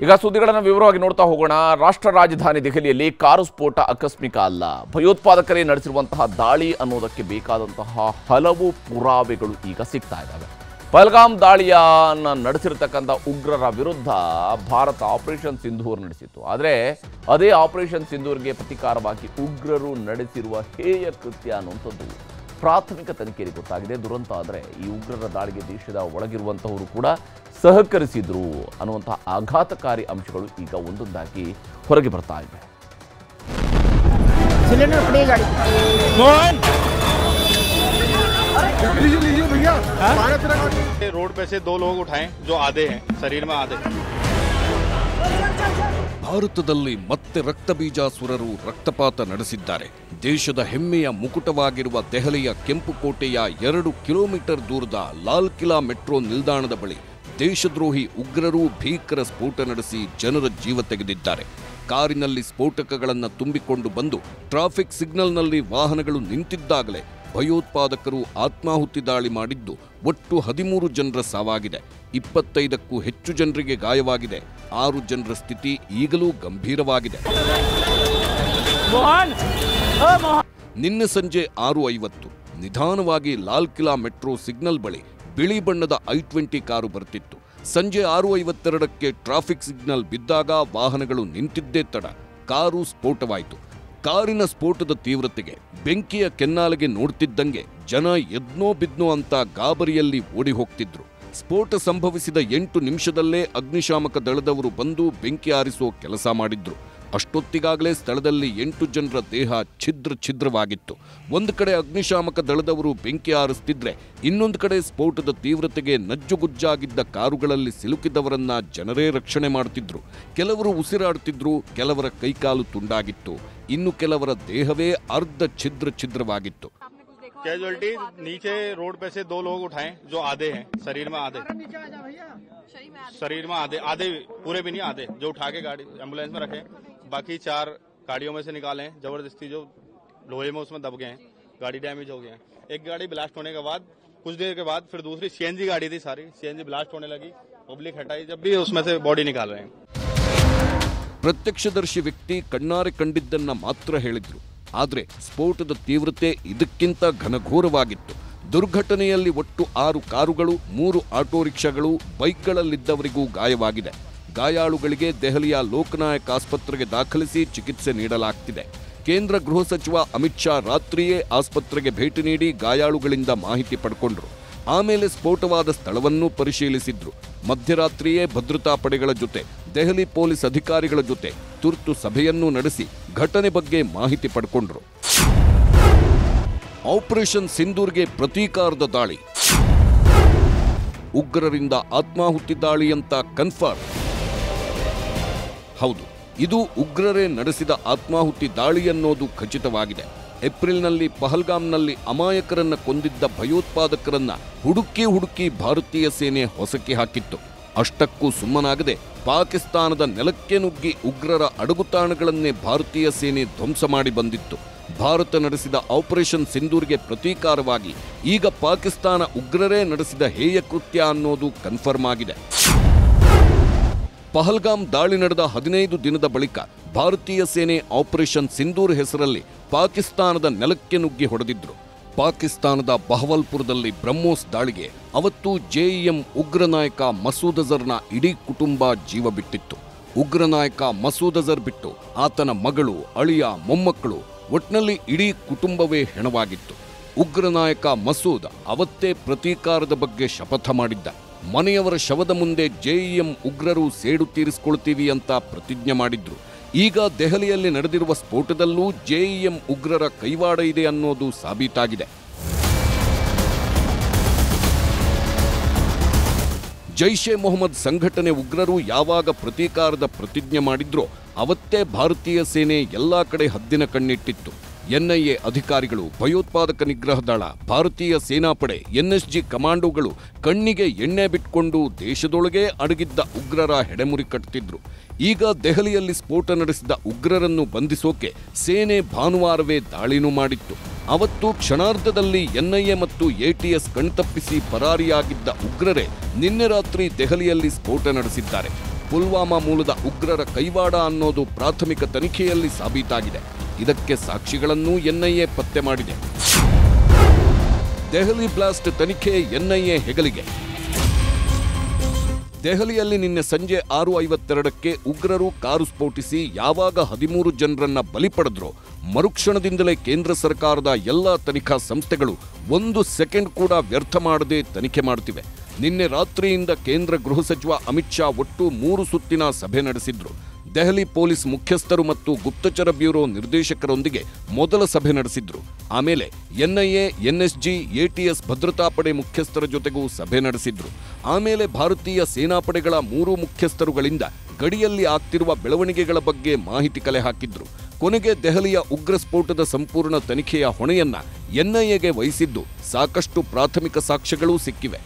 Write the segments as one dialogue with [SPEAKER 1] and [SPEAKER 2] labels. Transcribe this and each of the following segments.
[SPEAKER 1] ಈಗ ಸುದ್ದಿಗಳನ್ನು ವಿವರವಾಗಿ ನೋಡ್ತಾ ಹೋಗೋಣ. ರಾಷ್ಟ್ರ ರಾಜಧಾನಿ ದೆಹಲಿಯಲ್ಲಿ ಕಾರು ಸ್ಫೋಟ ಆಕಸ್ಮಿಕ ಅಲ್ಲ. ಭಯೋತ್ಪಾದಕರೇ ನಡೆಸಿರುವಂತಹ ದಾಳಿ ಅನ್ನೋದಕ್ಕೆ ಬೇಕಾದಂತಹ ಹಲವು ಪುರಾವೆಗಳು ಈಗ ಸಿಗ್ತಾ ಇದ್ದಾವೆ. ಪಹಲ್ಗಾಮ್ ದಾಳಿಯನ್ನು ನಡೆಸಿರ್ತಕ್ಕಂಥ ಉಗ್ರರ ವಿರುದ್ಧ ಭಾರತ ಆಪರೇಷನ್ ಸಿಂಧೂರ್ ನಡೆಸಿತ್ತು. ಆದರೆ ಅದೇ ಆಪರೇಷನ್ ಸಿಂಧೂರ್ಗೆ ಪ್ರತೀಕಾರವಾಗಿ ಉಗ್ರರು ನಡೆಸಿರುವ ಹೇಯ ಕೃತ್ಯ ಅನ್ನುವಂಥದ್ದು ಪ್ರಾಥಮಿಕ ತನಿಖೆಯಲ್ಲಿ ಗೊತ್ತಾಗಿದೆ. ದುರಂತ ಆದರೆ ಈ ಉಗ್ರರ ದಾಳಿಗೆ ದೇಶದ ಒಳಗಿರುವಂತಹವರು ಕೂಡ ಸಹಕರಿಸಿದ್ರು ಅನ್ನುವಂತಹ ಆಘಾತಕಾರಿ ಅಂಶಗಳು ಈಗ ಒಂದೊಂದಾಗಿ ಹೊರಗೆ ಬರ್ತಾ ಇವೆ.
[SPEAKER 2] रोड पे से 2 लोग उठाएं जो आधे हैं, शरीर में आधे.
[SPEAKER 3] ಭಾರತದಲ್ಲಿ ಮತ್ತೆ ರಕ್ತಬೀಜಾಸುರರು ರಕ್ತಪಾತ ನಡೆಸಿದ್ದಾರೆ. ದೇಶದ ಹೆಮ್ಮೆಯ ಮುಕುಟವಾಗಿರುವ ದೆಹಲಿಯ ಕೆಂಪುಕೋಟೆಯ 2 ಕಿಲೋಮೀಟರ್ ದೂರದ ಲಾಲ್ ಕಿಲಾ ಮೆಟ್ರೋ ನಿಲ್ದಾಣದ ಬಳಿ ದೇಶದ್ರೋಹಿ ಉಗ್ರರು ಭೀಕರ ಸ್ಫೋಟ ನಡೆಸಿ ಜನರ ಜೀವ ತೆಗೆದಿದ್ದಾರೆ. ಕಾರಿನಲ್ಲಿ ಸ್ಫೋಟಕಗಳನ್ನು ತುಂಬಿಕೊಂಡು ಬಂದು ಟ್ರಾಫಿಕ್ ಸಿಗ್ನಲ್ನಲ್ಲಿ ವಾಹನಗಳು ನಿಂತಿದ್ದಾಗಲೇ ಭಯೋತ್ಪಾದಕರು ಆತ್ಮಾಹುತಿ ದಾಳಿ ಮಾಡಿದ್ದು ಒಟ್ಟು 13 ಜನರ ಸಾವಾಗಿದೆ. 25ಕ್ಕೂ ಹೆಚ್ಚು ಜನರಿಗೆ ಗಾಯವಾಗಿದೆ. 6 ಜನರ ಸ್ಥಿತಿ ಈಗಲೂ ಗಂಭೀರವಾಗಿದೆ. ನಿನ್ನೆ ಸಂಜೆ 6:50 ನಿಧಾನವಾಗಿ ಲಾಲ್ ಕಿಲಾ ಮೆಟ್ರೋ ಸಿಗ್ನಲ್ ಬಳಿ ಬಿಳಿ ಬಣ್ಣದ I-20 ಕಾರು ಬರ್ತಿತ್ತು. ಸಂಜೆ 6:52ಕ್ಕೆ ಟ್ರಾಫಿಕ್ ಸಿಗ್ನಲ್ ಬಿದ್ದಾಗ ವಾಹನಗಳು ನಿಂತಿದ್ದೇ ತಡ ಕಾರು ಸ್ಫೋಟವಾಯಿತು. ಕಾರಿನ ಸ್ಫೋಟದ ತೀವ್ರತೆಗೆ ಬೆಂಕಿಯ ಕೆನ್ನಾಲೆಗೆ ನೋಡ್ತಿದ್ದಂಗೆ ಜನ ಎದ್ನೋ ಬಿದ್ನೋ ಅಂತ ಗಾಬರಿಯಲ್ಲಿ ಓಡಿ ಹೋಗ್ತಿದ್ರು. ಸ್ಫೋಟ ಸಂಭವಿಸಿದ 8 ನಿಮಿಷದಲ್ಲೇ ಅಗ್ನಿಶಾಮಕ ದಳದವರು ಬಂದು ಬೆಂಕಿ ಆರಿಸೋ ಕೆಲಸ ಮಾಡಿದ್ರು. ಅಷ್ಟೊತ್ತಿಗಾಗಲೇ ಸ್ಥಳದಲ್ಲಿ 8 ಜನರ ದೇಹ ಛಿದ್ರವಾಗಿತ್ತು. ಒಂದು ಕಡೆ ಅಗ್ನಿಶಾಮಕ ದಳದವರು ಬೆಂಕಿ ಆರಿಸ್ತಿದ್ರೆ, ಇನ್ನೊಂದು ಕಡೆ ಸ್ಫೋಟದ ತೀವ್ರತೆಗೆ ನಜ್ಜುಗುಜ್ಜಾಗಿದ್ದ ಕಾರುಗಳಲ್ಲಿ ಸಿಲುಕಿದವರನ್ನ ಜನರೇ ರಕ್ಷಣೆ ಮಾಡ್ತಿದ್ರು. ಕೆಲವರು ಉಸಿರಾಡ್ತಿದ್ರು, ಕೆಲವರ ಕೈಕಾಲು ತುಂಡಾಗಿತ್ತು, ಇನ್ನು ಕೆಲವರ ದೇಹವೇ ಅರ್ಧ ಛಿದ್ರವಾಗಿತ್ತು.
[SPEAKER 2] कैजुअलिटी नीचे रोड पे से 2 लोग उठाएं जो आधे हैं, शरीर में आधे आधे पूरे भी नहीं, आधे जो उठा के गाड़ी एम्बुलेंस में रखे. बाकी 4 गाड़ियों में से निकाले हैं. जबरदस्ती जो लोहे में उसमें दब गए हैं, गाड़ी डैमेज हो गए हैं. एक गाड़ी ब्लास्ट होने के बाद कुछ देर के बाद फिर दूसरी सीएनजी गाड़ी थी, सारी सीएनजी ब्लास्ट होने लगी. पब्लिक हटाई, जब भी उसमें से बॉडी निकाल रहे हैं.
[SPEAKER 3] ಪ್ರತ್ಯಕ್ಷದರ್ಶಿ ವ್ಯಕ್ತಿ ಕಣ್ಣಾರೆ ಕಂಡಿದ್ದನ್ನ ಮಾತ್ರ ಹೇಳಿದ್ರು. ಆದರೆ ಸ್ಫೋಟದ ತೀವ್ರತೆ ಇದಕ್ಕಿಂತ ಘನಘೋರವಾಗಿತ್ತು. ದುರ್ಘಟನೆಯಲ್ಲಿ ಒಟ್ಟು 6 ಕಾರುಗಳು, 3 ಆಟೋ ರಿಕ್ಷಾಗಳು, ಬೈಕ್ಗಳಲ್ಲಿದ್ದವರಿಗೂ ಗಾಯವಾಗಿದೆ. ಗಾಯಾಳುಗಳಿಗೆ ದೆಹಲಿಯ ಲೋಕನಾಯಕ್ ಆಸ್ಪತ್ರೆಗೆ ದಾಖಲಿಸಿ ಚಿಕಿತ್ಸೆ ನೀಡಲಾಗ್ತಿದೆ. ಕೇಂದ್ರ ಗೃಹ ಸಚಿವ ಅಮಿತ್ ಶಾ ರಾತ್ರಿಯೇ ಆಸ್ಪತ್ರೆಗೆ ಭೇಟಿ ನೀಡಿ ಗಾಯಾಳುಗಳಿಂದ ಮಾಹಿತಿ ಪಡ್ಕೊಂಡ್ರು. ಆಮೇಲೆ ಸ್ಫೋಟವಾದ ಸ್ಥಳವನ್ನು ಪರಿಶೀಲಿಸಿದ್ರು. ಮಧ್ಯರಾತ್ರಿಯೇ ಭದ್ರತಾ ಪಡೆಗಳ ಜೊತೆ, ದೆಹಲಿ ಪೊಲೀಸ್ ಅಧಿಕಾರಿಗಳ ಜೊತೆ ತುರ್ತು ಸಭೆಯನ್ನೂ ನಡೆಸಿ ಘಟನೆ ಬಗ್ಗೆ ಮಾಹಿತಿ ಪಡ್ಕೊಂಡ್ರು. ಆಪರೇಷನ್ ಸಿಂಧೂರ್ಗೆ ಪ್ರತೀಕಾರದ ದಾಳಿ, ಉಗ್ರರಿಂದ ಆತ್ಮಾಹುತಿ ದಾಳಿ ಅಂತ ಕನ್ಫರ್ಮ್. ಹೌದು, ಇದು ಉಗ್ರರೇ ನಡೆಸಿದ ಆತ್ಮಾಹುತಿ ದಾಳಿ ಅನ್ನೋದು ಖಚಿತವಾಗಿದೆ. ಏಪ್ರಿಲ್ನಲ್ಲಿ ಪಹಲ್ಗಾಮ್ನಲ್ಲಿ ಅಮಾಯಕರನ್ನ ಕೊಂದಿದ್ದ ಭಯೋತ್ಪಾದಕರನ್ನ ಹುಡುಕಿ ಭಾರತೀಯ ಸೇನೆ ಹೊಸಕಿ ಹಾಕಿತ್ತು. ಅಷ್ಟಕ್ಕೂ ಸುಮ್ಮನಾಗದೆ ಪಾಕಿಸ್ತಾನದ ನೆಲಕ್ಕೆ ನುಗ್ಗಿ ಉಗ್ರರ ಅಡಗುತಾಣಗಳನ್ನೇ ಭಾರತೀಯ ಸೇನೆ ಧ್ವಂಸ ಮಾಡಿ ಬಂದಿತ್ತು. ಭಾರತ ನಡೆಸಿದ ಆಪರೇಷನ್ ಸಿಂಧೂರ್ಗೆ ಪ್ರತೀಕಾರವಾಗಿ ಈಗ ಪಾಕಿಸ್ತಾನ ಉಗ್ರರೇ ನಡೆಸಿದ ಹೇಯ ಕೃತ್ಯ ಅನ್ನೋದು ಕನ್ಫರ್ಮ್ ಆಗಿದೆ. ಪಹಲ್ಗಾಮ್ ದಾಳಿ ನಡೆದ 15 ದಿನದ ಬಳಿಕ ಭಾರತೀಯ ಸೇನೆ ಆಪರೇಷನ್ ಸಿಂಧೂರ್ ಹೆಸರಲ್ಲಿ ಪಾಕಿಸ್ತಾನದ ನೆಲಕ್ಕೆ ನುಗ್ಗಿ ಹೊಡೆದಿದ್ರು. ಪಾಕಿಸ್ತಾನದ ಬಹವಲ್ಪುರದಲ್ಲಿ ಬ್ರಹ್ಮೋಸ್ ದಾಳಿಗೆ ಅವತ್ತು ಜೆಇಎಂ ಉಗ್ರ ನಾಯಕ ಮಸೂದ್ ಅಜರ್ನ ಇಡೀ ಕುಟುಂಬ ಜೀವ ಬಿಟ್ಟಿತ್ತು. ಉಗ್ರ ನಾಯಕ ಮಸೂದ್ ಅಜರ್ ಬಿಟ್ಟು ಆತನ ಮಗಳು, ಅಳಿಯ, ಮೊಮ್ಮಕ್ಕಳು, ಒಟ್ನಲ್ಲಿ ಇಡೀ ಕುಟುಂಬವೇ ಹೆಣವಾಗಿತ್ತು. ಉಗ್ರ ನಾಯಕ ಮಸೂದ್ ಅವತ್ತೇ ಪ್ರತೀಕಾರದ ಬಗ್ಗೆ ಶಪಥ ಮಾಡಿದ್ದ. ಮನೆಯವರ ಶವದ ಮುಂದೆ ಜೆಇಎಂ ಉಗ್ರರು ಸೇಡು ತೀರಿಸಿಕೊಳ್ತೀವಿ ಅಂತ ಪ್ರತಿಜ್ಞೆ ಮಾಡಿದ್ರು. ಈಗ ದೆಹಲಿಯಲ್ಲಿ ನಡೆದಿರುವ ಸ್ಫೋಟದಲ್ಲೂ ಜೆಇಎಂ ಉಗ್ರರ ಕೈವಾಡ ಇದೆ ಅನ್ನೋದು ಸಾಬೀತಾಗಿದೆ. ಜೈಷೆ ಮೊಹಮ್ಮದ್ ಸಂಘಟನೆ ಉಗ್ರರು ಯಾವಾಗ ಪ್ರತೀಕಾರದ ಪ್ರತಿಜ್ಞೆ ಮಾಡಿದ್ರೋ ಅವತ್ತೇ ಭಾರತೀಯ ಸೇನೆ ಎಲ್ಲಾ ಕಡೆ ಹದ್ದಿನ ಕಣ್ಣಿಟ್ಟಿತ್ತು. ಎನ್ಐಎ ಅಧಿಕಾರಿಗಳು, ಭಯೋತ್ಪಾದಕ ನಿಗ್ರಹ ದಳ, ಭಾರತೀಯ ಸೇನಾಪಡೆ, ಎನ್ಎಸ್ಜಿ ಕಮಾಂಡೋಗಳು ಕಣ್ಣಿಗೆ ಎಣ್ಣೆ ಬಿಟ್ಕೊಂಡು ದೇಶದೊಳಗೆ ಅಡಗಿದ್ದ ಉಗ್ರರ ಹೆಡೆಮುರಿ ಕಟ್ತಿದ್ರು. ಈಗ ದೆಹಲಿಯಲ್ಲಿ ಸ್ಫೋಟ ನಡೆಸಿದ ಉಗ್ರರನ್ನು ಬಂಧಿಸೋಕೆ ಸೇನೆ ಭಾನುವಾರವೇ ದಾಳಿನೂ ಮಾಡಿತ್ತು. ಅವತ್ತು ಕ್ಷಣಾರ್ಧದಲ್ಲಿ ಎನ್ಐಎ ಮತ್ತು ಎಟಿಎಸ್ ಕಣ್ತಪ್ಪಿಸಿ ಪರಾರಿಯಾಗಿದ್ದ ಉಗ್ರರೇ ನಿನ್ನೆ ರಾತ್ರಿ ದೆಹಲಿಯಲ್ಲಿ ಸ್ಫೋಟ ನಡೆಸಿದ್ದಾರೆ. ಪುಲ್ವಾಮಾ ಮೂಲದ ಉಗ್ರರ ಕೈವಾಡ ಅನ್ನೋದು ಪ್ರಾಥಮಿಕ ತನಿಖೆಯಲ್ಲಿ ಸಾಬೀತಾಗಿದೆ. ಇದಕ್ಕೆ ಸಾಕ್ಷಿಗಳನ್ನೂ ಎನ್ಐಎ ಪತ್ತೆ ಮಾಡಿದೆ. ದೆಹಲಿ ಬ್ಲಾಸ್ಟ್ ತನಿಖೆ ಎನ್ಐಎ ಹೆಗಲಿಗೆ. ದೆಹಲಿಯಲ್ಲಿ ನಿನ್ನೆ ಸಂಜೆ 6:52ಕ್ಕೆ ಉಗ್ರರು ಕಾರು ಸ್ಫೋಟಿಸಿ ಯಾವಾಗ 13 ಜನರನ್ನ ಬಲಿ ಪಡೆದ್ರೋ ಮರುಕ್ಷಣದಿಂದಲೇ ಕೇಂದ್ರ ಸರ್ಕಾರದ ಎಲ್ಲಾ ತನಿಖಾ ಸಂಸ್ಥೆಗಳು 1 ಸೆಕೆಂಡ್ ಕೂಡ ವ್ಯರ್ಥ ಮಾಡದೆ ತನಿಖೆ ಮಾಡುತ್ತಿವೆ. ನಿನ್ನೆ ರಾತ್ರಿಯಿಂದ ಕೇಂದ್ರ ಗೃಹ ಸಚಿವ ಅಮಿತ್ ಶಾ ಒಟ್ಟು 3 ಸುತ್ತಿನ ಸಭೆ ನಡೆಸಿದ್ರು. ದೆಹಲಿ ಪೊಲೀಸ್ ಮುಖ್ಯಸ್ಥರು ಮತ್ತು ಗುಪ್ತಚರ ಬ್ಯೂರೋ ನಿರ್ದೇಶಕರೊಂದಿಗೆ ಮೊದಲ ಸಭೆ ನಡೆಸಿದ್ರು. ಆಮೇಲೆ ಎನ್ಐಎ, ಎನ್ಎಸ್ಜಿ, ಎಟಿಎಸ್ ಭದ್ರತಾ ಪಡೆ ಮುಖ್ಯಸ್ಥರ ಜೊತೆಗೂ ಸಭೆ ನಡೆಸಿದ್ರು. ಆಮೇಲೆ ಭಾರತೀಯ ಸೇನಾಪಡೆಗಳ 3 ಮುಖ್ಯಸ್ಥರುಗಳಿಂದ ಗಡಿಯಲ್ಲಿ ಆಗ್ತಿರುವ ಬೆಳವಣಿಗೆಗಳ ಬಗ್ಗೆ ಮಾಹಿತಿ ಕಲೆ ಹಾಕಿದ್ರು. ಕೊನೆಗೆ ದೆಹಲಿಯ ಉಗ್ರ ಸ್ಫೋಟದ ಸಂಪೂರ್ಣ ತನಿಖೆಯ ಹೊಣೆಯನ್ನ ಎನ್ಐಎಗೆ ವಹಿಸಿದ್ದು ಸಾಕಷ್ಟು ಪ್ರಾಥಮಿಕ ಸಾಕ್ಷ್ಯಗಳೂ ಸಿಕ್ಕಿವೆ.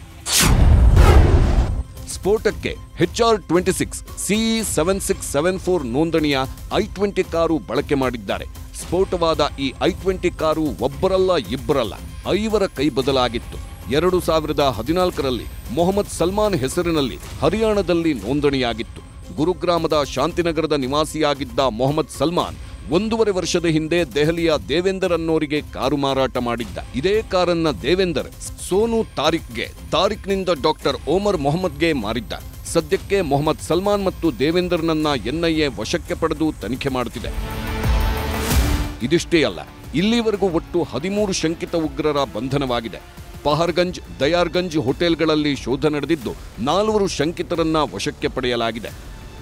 [SPEAKER 3] ಸ್ಫೋಟಕ್ಕೆ HR-26 CE-7674 ನೋಂದಣಿಯ I-20 ಕಾರು ಬಳಕೆ ಮಾಡಿದ್ದಾರೆ. ಸ್ಫೋಟವಾದ ಈ I-20 ಕಾರು ಒಬ್ಬರಲ್ಲ ಇಬ್ಬರಲ್ಲ 5 ಕೈ ಬದಲಾಗಿತ್ತು. 2014ರಲ್ಲಿ ಮೊಹಮ್ಮದ್ ಸಲ್ಮಾನ್ ಹೆಸರಿನಲ್ಲಿ ಹರಿಯಾಣದಲ್ಲಿ ನೋಂದಣಿಯಾಗಿತ್ತು. ಗುರುಗ್ರಾಮದ ಶಾಂತಿನಗರದ ನಿವಾಸಿಯಾಗಿದ್ದ ಮೊಹಮ್ಮದ್ ಸಲ್ಮಾನ್ 1.5 ವರ್ಷದ ಹಿಂದೆ ದೆಹಲಿಯ ದೇವೇಂದರ್ ಅನ್ನೋರಿಗೆ ಕಾರು ಮಾರಾಟ ಮಾಡಿದ್ದ. ಇದೇ ಕಾರನ್ನ ದೇವೇಂದರ್ ಸೋನು ತಾರಿಕ್ಗೆ, ತಾರಿಕ್ನಿಂದ ಡಾಕ್ಟರ್ ಓಮರ್ ಮೊಹಮ್ಮದ್ಗೆ ಮಾರಿದ್ದ. ಸದ್ಯಕ್ಕೆ ಮೊಹಮ್ಮದ್ ಸಲ್ಮಾನ್ ಮತ್ತು ದೇವೇಂದರ್ನನ್ನ ಎನ್ಐಎ ವಶಕ್ಕೆ ಪಡೆದು ತನಿಖೆ ಮಾಡುತ್ತಿದೆ. ಇದಿಷ್ಟೇ ಅಲ್ಲ, ಇಲ್ಲಿವರೆಗೂ ಒಟ್ಟು 13 ಶಂಕಿತ ಉಗ್ರರ ಬಂಧನವಾಗಿದೆ. ಪಹರ್ಗಂಜ್, ದಯಾರ್ಗಂಜ್ ಹೋಟೆಲ್ಗಳಲ್ಲಿ ಶೋಧ ನಡೆದಿದ್ದು 4 ಶಂಕಿತರನ್ನ ವಶಕ್ಕೆ ಪಡೆಯಲಾಗಿದೆ.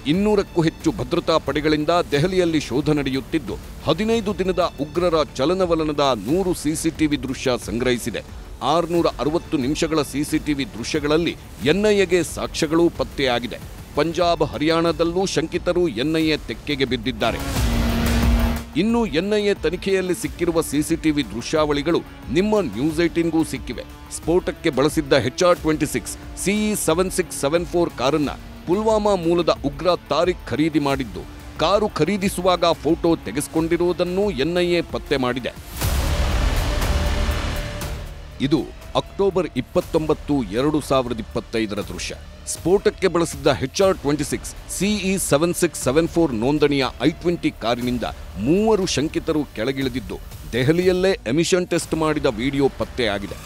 [SPEAKER 3] 200ಕ್ಕೂ ಹೆಚ್ಚು ಭದ್ರತಾ ಪಡೆಗಳಿಂದ ದೆಹಲಿಯಲ್ಲಿ ಶೋಧ ನಡೆಯುತ್ತಿದ್ದು 15 ದಿನದ ಉಗ್ರರ ಚಲನವಲನದ 100 ಸಿಸಿಟಿವಿ ದೃಶ್ಯ ಸಂಗ್ರಹಿಸಿದೆ. 660 ನಿಮಿಷಗಳ ಸಿಸಿಟಿವಿ ದೃಶ್ಯಗಳಲ್ಲಿ ಎನ್ಐಎಗೆ ಸಾಕ್ಷ್ಯಗಳೂ ಪತ್ತೆಯಾಗಿದೆ. ಪಂಜಾಬ್, ಹರಿಯಾಣದಲ್ಲೂ ಶಂಕಿತರು ಎನ್ಐಎ ತೆಕ್ಕೆಗೆ ಬಿದ್ದಿದ್ದಾರೆ. ಇನ್ನು ಎನ್ಐಎ ತನಿಖೆಯಲ್ಲಿ ಸಿಕ್ಕಿರುವ ಸಿಸಿಟಿವಿ ದೃಶ್ಯಾವಳಿಗಳು ನಿಮ್ಮ ನ್ಯೂಸ್ 18ಗೂ ಸಿಕ್ಕಿವೆ. ಸ್ಫೋಟಕ್ಕೆ ಬಳಸಿದ್ದ HR-26 CE-7674 ಕಾರನ್ನ ಪುಲ್ವಾಮಾ ಮೂಲದ ಉಗ್ರ ತಾರಿಕ್ ಖರೀದಿ ಮಾಡಿದ್ದು, ಕಾರು ಖರೀದಿಸುವಾಗ ಫೋಟೋ ತೆಗೆಸಿಕೊಂಡಿರುವುದನ್ನು ಎನ್ಐಎ ಪತ್ತೆ ಮಾಡಿದೆ. ಇದು ಅಕ್ಟೋಬರ್ 29, 2025ರ ದೃಶ್ಯ. ಸ್ಫೋಟಕ್ಕೆ ಬಳಸಿದ್ದ HR-26 CE-7674 ನೋಂದಣಿಯ I-20 ಕಾರಿನಿಂದ 3 ಶಂಕಿತರು ಕೆಳಗಿಳಿದಿದ್ದು ದೆಹಲಿಯಲ್ಲೇ ಎಮಿಷನ್ ಟೆಸ್ಟ್ ಮಾಡಿದ ವಿಡಿಯೋ ಪತ್ತೆಯಾಗಿದೆ.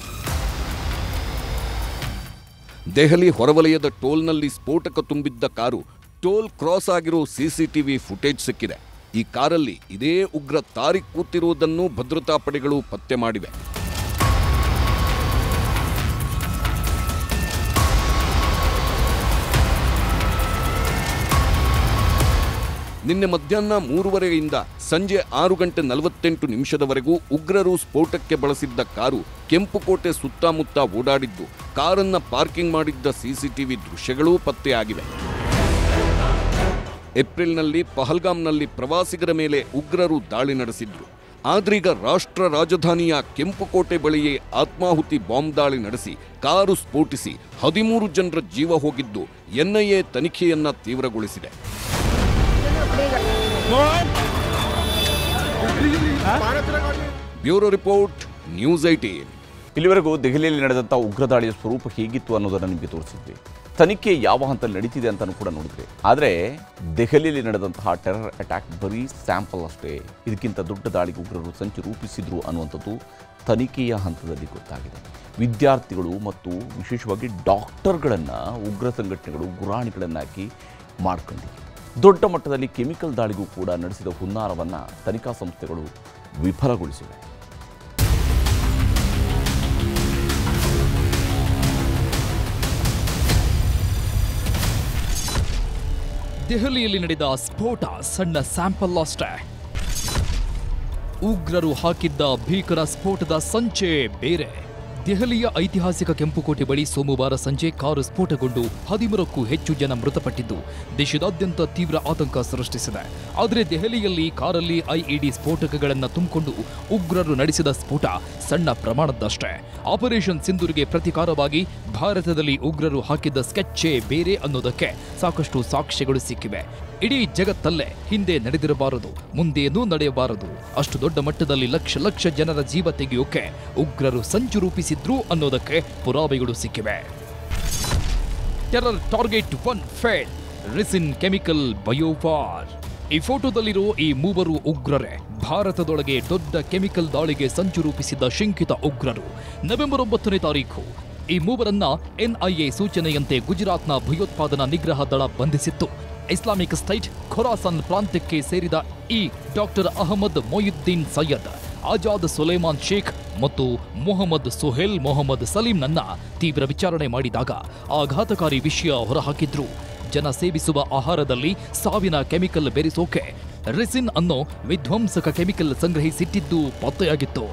[SPEAKER 3] ದೆಹಲಿ ಹೊರವಲಯದ ಟೋಲ್ನಲ್ಲಿ ಸ್ಫೋಟಕ ತುಂಬಿದ್ದ ಕಾರು ಟೋಲ್ ಕ್ರಾಸ್ ಆಗಿರೋ ಸಿಸಿಟಿವಿ ಫುಟೇಜ್ ಸಿಕ್ಕಿದೆ. ಈ ಕಾರಲ್ಲಿ ಇದೇ ಉಗ್ರ ತಾರಿಕ್ ಕೂತಿರುವುದನ್ನು ಭದ್ರತಾ ಪಡೆಗಳು ಪತ್ತೆ ಮಾಡಿವೆ. ನಿನ್ನೆ ಮಧ್ಯಾಹ್ನ 3:30ರಿಂದ ಸಂಜೆ 6:48 ಉಗ್ರರು ಸ್ಫೋಟಕ್ಕೆ ಬಳಸಿದ್ದ ಕಾರು ಕೆಂಪುಕೋಟೆ ಸುತ್ತಮುತ್ತ ಓಡಾಡಿದ್ದು, ಕಾರನ್ನ ಪಾರ್ಕಿಂಗ್ ಮಾಡಿದ್ದ ಸಿಸಿಟಿವಿ ದೃಶ್ಯಗಳೂ ಪತ್ತೆಯಾಗಿವೆ. ಏಪ್ರಿಲ್ನಲ್ಲಿ ಪಹಲ್ಗಾಮ್ನಲ್ಲಿ ಪ್ರವಾಸಿಗರ ಮೇಲೆ ಉಗ್ರರು ದಾಳಿ ನಡೆಸಿದ್ರು. ಆದ್ರೀಗ ರಾಷ್ಟ್ರ ರಾಜಧಾನಿಯ ಕೆಂಪುಕೋಟೆ ಬಳಿಯೇ ಆತ್ಮಾಹುತಿ ಬಾಂಬ್ ದಾಳಿ ನಡೆಸಿ ಕಾರು ಸ್ಫೋಟಿಸಿ 13 ಜನರ ಜೀವ ಹೋಗಿದ್ದು ಎನ್ಐಎ ತನಿಖೆಯನ್ನ ತೀವ್ರಗೊಳಿಸಿದೆ. Bureau report, news 18.
[SPEAKER 1] ಇಲ್ಲಿವರೆಗೂ ದೆಹಲಿಯಲ್ಲಿ ನಡೆದಂಥ ಉಗ್ರ ದಾಳಿಯ ಸ್ವರೂಪ ಹೇಗಿತ್ತು ಅನ್ನೋದನ್ನು ನಿಮಗೆ ತೋರಿಸಿದ್ವಿ. ತನಿಖೆ ಯಾವ ಹಂತದಲ್ಲಿ ನಡೀತಿದೆ ಅಂತಲೂ ಕೂಡ ನೋಡಿದ್ವಿ. ಆದರೆ ದೆಹಲಿಯಲ್ಲಿ ನಡೆದಂತಹ ಟೆರರ್ ಅಟ್ಯಾಕ್ ಬರೀ ಸ್ಯಾಂಪಲ್ ಅಷ್ಟೇ. ಇದಕ್ಕಿಂತ ದೊಡ್ಡ ದಾಳಿಗೆ ಉಗ್ರರು ಸಂಚು ರೂಪಿಸಿದ್ರು ಅನ್ನುವಂಥದ್ದು ತನಿಖೆಯ ಹಂತದಲ್ಲಿ ಗೊತ್ತಾಗಿದೆ. ವಿದ್ಯಾರ್ಥಿಗಳು ಮತ್ತು ವಿಶೇಷವಾಗಿ ಡಾಕ್ಟರ್ಗಳನ್ನು ಉಗ್ರ ಸಂಘಟನೆಗಳು ಗುರಾಣಿಗಳನ್ನಾಗಿ ಮಾಡ್ಕೊಂಡಿವೆ. ದೊಡ್ಡ ಮಟ್ಟದಲ್ಲಿ ಕೆಮಿಕಲ್ ದಾಳಿಗೂ ಕೂಡ ನಡೆಸಿದ ಹುನ್ನಾರವನ್ನು ತನಿಖಾ ಸಂಸ್ಥೆಗಳು ವಿಫಲಗೊಳಿಸಿವೆ.
[SPEAKER 4] ದೆಹಲಿಯಲ್ಲಿ ನಡೆದ ಸ್ಫೋಟ ಸಣ್ಣ ಸ್ಯಾಂಪಲ್ ಅಷ್ಟೇ. ಉಗ್ರರು ಹಾಕಿದ್ದ ಭೀಕರ ಸ್ಫೋಟದ ಸಂಚೇ ಬೇರೆ. ದೆಹಲಿಯ ಐತಿಹಾಸಿಕ ಕೆಂಪುಕೋಟೆ ಬಳಿ ಸೋಮವಾರ ಸಂಜೆ ಕಾರು ಸ್ಫೋಟಗೊಂಡು 13ಕ್ಕೂ ಹೆಚ್ಚು ಜನ ಮೃತಪಟ್ಟಿದ್ದು ದೇಶದಾದ್ಯಂತ ತೀವ್ರ ಆತಂಕ ಸೃಷ್ಟಿಸಿದೆ. ಆದರೆ ದೆಹಲಿಯಲ್ಲಿ ಕಾರಲ್ಲಿ ಐಇಡಿ ಸ್ಫೋಟಕಗಳನ್ನು ತುಂಬಿಕೊಂಡು ಉಗ್ರರು ನಡೆಸಿದ ಸ್ಫೋಟ ಸಣ್ಣ ಪ್ರಮಾಣದಷ್ಟೇ. ಆಪರೇಷನ್ ಸಿಂಧೂರಿಗೆ ಪ್ರತಿಕಾರವಾಗಿ ಭಾರತದಲ್ಲಿ ಉಗ್ರರು ಹಾಕಿದ್ದ ಸ್ಕೆಚ್ಚೇ ಬೇರೆ ಅನ್ನೋದಕ್ಕೆ ಸಾಕಷ್ಟು ಸಾಕ್ಷ್ಯಗಳು ಸಿಕ್ಕಿವೆ. ಇಡೀ ಜಗತ್ತಲ್ಲೇ ಹಿಂದೆ ನಡೆದಿರಬಾರದು, ಮುಂದೇನೂ ನಡೆಯಬಾರದು, ಅಷ್ಟು ದೊಡ್ಡ ಮಟ್ಟದಲ್ಲಿ ಲಕ್ಷ ಲಕ್ಷ ಜನರ ಜೀವ ತೆಗೆಯೋಕೆ ಉಗ್ರರು ಸಂಚು ರೂಪಿಸಿದ್ರು ಅನ್ನೋದಕ್ಕೆ ಪುರಾವೆಗಳು ಸಿಕ್ಕಿವೆ. Terror target 1 fail. Ricin chemical biowar. ಈ ಫೋಟೋದಲ್ಲಿರೋ ಈ ಮೂವರು ಉಗ್ರರೇ ಭಾರತದೊಳಗೆ ದೊಡ್ಡ ಕೆಮಿಕಲ್ ದಾಳಿಗೆ ಸಂಚು ರೂಪಿಸಿದ್ದ ಶಂಕಿತ ಉಗ್ರರು. ನವೆಂಬರ್ 9ನೇ ತಾರೀಖು ಈ ಮೂವರನ್ನ NIA ಸೂಚನೆಯಂತೆ ಗುಜರಾತ್ನ ಭಯೋತ್ಪಾದನಾ ನಿಗ್ರಹ ದಳ ಬಂಧಿಸಿತ್ತು. ಇಸ್ಲಾಮಿಕ್ ಸ್ಟೇಟ್ ಖೊರಾಸನ್ ಪ್ರಾಂತ್ಯಕ್ಕೆ ಸೇರಿದ ಈ ಡಾಕ್ಟರ್ ಅಹಮದ್ ಮೊಯುದ್ದೀನ್ ಸೈಯದ್, ಆಜಾದ್ ಸುಲೇಮಾನ್ ಶೇಖ್ ಮತ್ತು ಮೊಹಮ್ಮದ್ ಸುಹೇಲ್ ಮೊಹಮ್ಮದ್ ಸಲೀಂನನ್ನ ತೀವ್ರ ವಿಚಾರಣೆ ಮಾಡಿದಾಗ ಆಘಾತಕಾರಿ ವಿಷಯ ಹೊರಹಾಕಿದ್ರು. ಜನ ಸೇವಿಸುವ ಆಹಾರದಲ್ಲಿ ಸಾವಿನ ಕೆಮಿಕಲ್ ಬೆರೆಸೋಕೆ ರೆಸಿನ್ ಅನ್ನೋ ವಿಧ್ವಂಸಕ ಕೆಮಿಕಲ್ ಸಂಗ್ರಹಿಸಿಟ್ಟಿದ್ದು ಪತ್ತೆಯಾಗಿತ್ತು.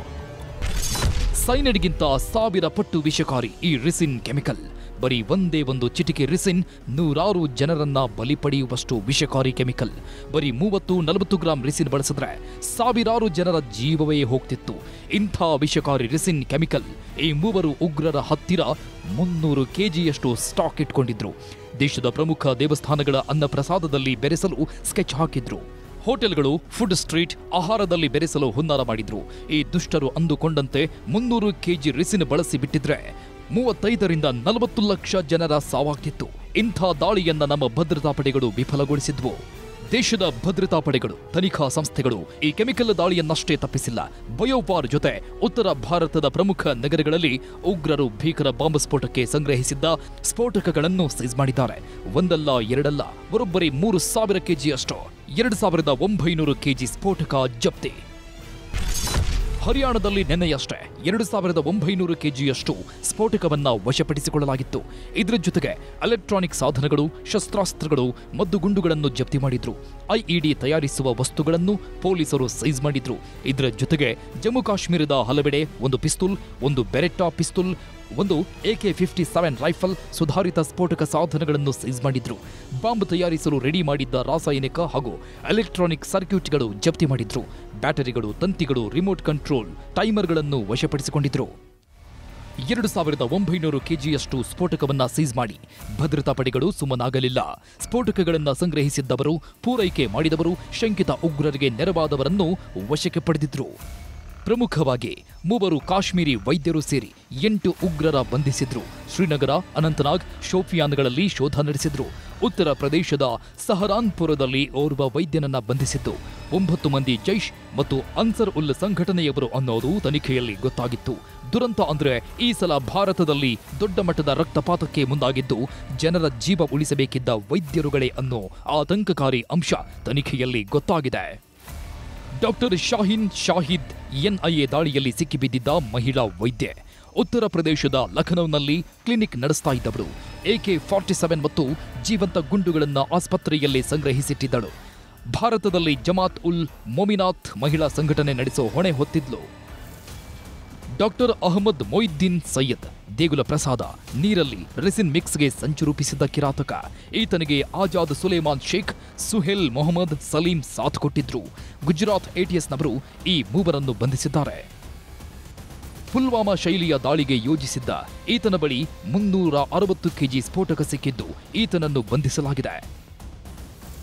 [SPEAKER 4] ಸೈನೈಡ್ಗಿಂತ 1000 ಪಟ್ಟು ವಿಷಕಾರಿ ಈ ರಿಸಿನ್ ಕೆಮಿಕಲ್. ಬರೀ ಒಂದೇ ಒಂದು ಚಿಟಿಕೆ ರಿಸಿನ್ 100 ಜನರನ್ನ ಬಲಿ ಪಡೆಯುವಷ್ಟು ವಿಷಕಾರಿ ಕೆಮಿಕಲ್. ಬರೀ 30-40 ಗ್ರಾಂ ರಿಸಿನ್ ಬಳಸಿದ್ರೆ 1000 ಜನರ ಜೀವವೇ ಹೋಗ್ತಿತ್ತು. ಇಂಥ ವಿಷಕಾರಿ ರಿಸಿನ್ ಕೆಮಿಕಲ್ ಈ ಮೂವರು ಉಗ್ರರ ಹತ್ತಿರ 300 kgಯಷ್ಟು ಸ್ಟಾಕ್ ಇಟ್ಕೊಂಡಿದ್ರು. ದೇಶದ ಪ್ರಮುಖ ದೇವಸ್ಥಾನಗಳ ಅನ್ನಪ್ರಸಾದದಲ್ಲಿ ಬೆರೆಸಲು ಸ್ಕೆಚ್ ಹಾಕಿದ್ರು. ಹೋಟೆಲ್ಗಳು, ಫುಡ್ ಸ್ಟ್ರೀಟ್ ಆಹಾರದಲ್ಲಿ ಬೆರೆಸಲು ಹುನ್ನಾರ ಮಾಡಿದ್ರು. ಈ ದುಷ್ಟರು ಅಂದುಕೊಂಡಂತೆ 300 kg ರಿಸಿನ್ ಬಳಸಿ ಬಿಟ್ಟಿದ್ರೆ 35-40 ಲಕ್ಷ ಜನರ ಸಾವಾಗ್ತಿತ್ತು. ಇಂಥ ದಾಳಿಯನ್ನ ನಮ್ಮ ಭದ್ರತಾ ಪಡೆಗಳು ವಿಫಲಗೊಳಿಸಿದ್ವು. ದೇಶದ ಭದ್ರತಾ ಪಡೆಗಳು, ತನಿಖಾ ಸಂಸ್ಥೆಗಳು ಈ ಕೆಮಿಕಲ್ ದಾಳಿಯನ್ನಷ್ಟೇ ತಪ್ಪಿಸಿಲ್ಲ. ಬಯೋವಾರ್ ಜೊತೆ ಉತ್ತರ ಭಾರತದ ಪ್ರಮುಖ ನಗರಗಳಲ್ಲಿ ಉಗ್ರರು ಭೀಕರ ಬಾಂಬ್ ಸ್ಫೋಟಕ್ಕೆ ಸಂಗ್ರಹಿಸಿದ್ದ ಸ್ಫೋಟಕಗಳನ್ನು ಸೀಸ್ ಮಾಡಿದ್ದಾರೆ. ಒಂದಲ್ಲ ಎರಡಲ್ಲ, ಬರೋಬ್ಬರಿ 3000 kgಯಷ್ಟು 2900 kg ಸ್ಫೋಟಕ ಜಪ್ತಿ. ಹರಿಯಾಣದಲ್ಲಿ ನಿನ್ನೆಯಷ್ಟೇ 2900 kgಯಷ್ಟು ಸ್ಫೋಟಕವನ್ನ ವಶಪಡಿಸಿಕೊಳ್ಳಲಾಗಿತ್ತು. ಇದರ ಜೊತೆಗೆ ಎಲೆಕ್ಟ್ರಾನಿಕ್ ಸಾಧನಗಳು, ಶಸ್ತ್ರಾಸ್ತ್ರಗಳು, ಮದ್ದುಗುಂಡುಗಳನ್ನು ಜಪ್ತಿ ಮಾಡಿದ್ರು. IED ತಯಾರಿಸುವ ವಸ್ತುಗಳನ್ನು ಪೊಲೀಸರು ಸೀಸ್ ಮಾಡಿದ್ರು. ಇದರ ಜೊತೆಗೆ ಜಮ್ಮು ಕಾಶ್ಮೀರದ ಹಲವೆಡೆ ಒಂದು ಪಿಸ್ತೂಲ್, ಒಂದು ಬೆರೆಟ್ಟಾ ಪಿಸ್ತೂಲ್, ಒಂದು AK-57 ರೈಫಲ್, ಸುಧಾರಿತ ಸ್ಫೋಟಕ ಸಾಧನಗಳನ್ನು ಸೀಸ್ ಮಾಡಿದ್ರು. ಬಾಂಬ್ ತಯಾರಿಸಲು ರೆಡಿ ಮಾಡಿದ್ದ ರಾಸಾಯನಿಕ ಹಾಗೂ ಎಲೆಕ್ಟ್ರಾನಿಕ್ ಸರ್ಕ್ಯೂಟ್ಗಳು ಜಪ್ತಿ ಮಾಡಿದ್ರು. ಬ್ಯಾಟರಿಗಳು, ತಂತಿಗಳು, ರಿಮೋಟ್ ಕಂಟ್ರೋಲ್, ಟೈಮರ್ಗಳನ್ನು ವಶಪಡಿಸಿಕೊಂಡಿದ್ರು. 2900 kgಯಷ್ಟು ಸ್ಫೋಟಕವನ್ನ ಸೀಸ್ ಮಾಡಿ ಭದ್ರತಾ ಪಡೆಗಳು ಸುಮ್ಮನಾಗಲಿಲ್ಲ. ಸ್ಫೋಟಕಗಳನ್ನು ಸಂಗ್ರಹಿಸಿದ್ದವರು, ಪೂರೈಕೆ ಮಾಡಿದವರು, ಶಂಕಿತ ಉಗ್ರರಿಗೆ ನೆರವಾದವರನ್ನು ವಶಕ್ಕೆ ಪಡೆದಿದ್ರು. ಪ್ರಮುಖವಾಗಿ 3 ಕಾಶ್ಮೀರಿ ವೈದ್ಯರು ಸೇರಿ 8 ಉಗ್ರರ ಬಂಧಿಸಿದ್ರು. ಶ್ರೀನಗರ, ಅನಂತನಾಗ್, ಶೋಪಿಯಾನ್ಗಳಲ್ಲಿ ಶೋಧ ನಡೆಸಿದ್ರು. ಉತ್ತರ ಪ್ರದೇಶದ ಸಹರಾನ್ಪುರದಲ್ಲಿ ಓರ್ವ ವೈದ್ಯನನ್ನ ಬಂಧಿಸಿದ್ದು. 9 ಮಂದಿ ಜೈಷ್ ಮತ್ತು ಅನ್ಸರ್ ಉಲ್ ಸಂಘಟನೆಯವರು ಅನ್ನೋದು ತನಿಖೆಯಲ್ಲಿ ಗೊತ್ತಾಗಿತ್ತು. ದುರಂತ ಅಂದ್ರೆ ಈ ಸಲ ಭಾರತದಲ್ಲಿ ದೊಡ್ಡ ಮಟ್ಟದ ರಕ್ತಪಾತಕ್ಕೆ ಮುಂದಾಗಿದ್ದು ಜನರ ಜೀವ ಉಳಿಸಬೇಕಿದ್ದ ವೈದ್ಯರುಗಳೇ ಅನ್ನೋ ಆತಂಕಕಾರಿ ಅಂಶ ತನಿಖೆಯಲ್ಲಿ ಗೊತ್ತಾಗಿದೆ. ಡಾಕ್ಟರ್ ಶಾಹೀನ್ ಶಾಹಿದ್ NIA ದಾಳಿಯಲ್ಲಿ ಸಿಕ್ಕಿಬಿದ್ದಿದ್ದ ಮಹಿಳಾ ವೈದ್ಯೆ. ಉತ್ತರ ಪ್ರದೇಶದ ಲಖನೌನಲ್ಲಿ ಕ್ಲಿನಿಕ್ ನಡೆಸ್ತಾ ಇದ್ದವಳು. AK-47 ಮತ್ತು ಜೀವಂತ ಗುಂಡುಗಳನ್ನು ಆಸ್ಪತ್ರೆಯಲ್ಲಿ ಸಂಗ್ರಹಿಸಿಟ್ಟಿದ್ದಳು. ಭಾರತದಲ್ಲಿ ಜಮಾತ್ ಉಲ್ ಮೊಮಿನಾತ್ ಮಹಿಳಾ ಸಂಘಟನೆ ನಡೆಸೋ ಹೊಣೆ ಹೊತ್ತಿದ್ಲು. ಡಾಕ್ಟರ್ ಅಹಮದ್ ಮೊಯುದ್ದೀನ್ ಸೈಯದ್ ದೇಗುಲ ಪ್ರಸಾದ ನೀರಲ್ಲಿ ರೆಸಿನ್ ಮಿಕ್ಸ್ಗೆ ಸಂಚು ರೂಪಿಸಿದ್ದ ಕಿರಾತಕ. ಈತನಿಗೆ ಆಜಾದ್ ಸುಲೇಮಾನ್ ಶೇಖ್, ಸುಹೇಲ್ ಮೊಹಮ್ಮದ್ ಸಲೀಂ ಸಾಥ್ ಕೊಟ್ಟಿದ್ರು. ಗುಜರಾತ್ ATSನವರು ಈ ಮೂವರನ್ನು ಬಂಧಿಸಿದ್ದಾರೆ. ಪುಲ್ವಾಮಾ ಶೈಲಿಯ ದಾಳಿಗೆ ಯೋಜಿಸಿದ್ದ ಈತನ ಬಳಿ 360 kg ಸ್ಫೋಟಕ ಸಿಕ್ಕಿದ್ದು ಈತನನ್ನು ಬಂಧಿಸಲಾಗಿದೆ.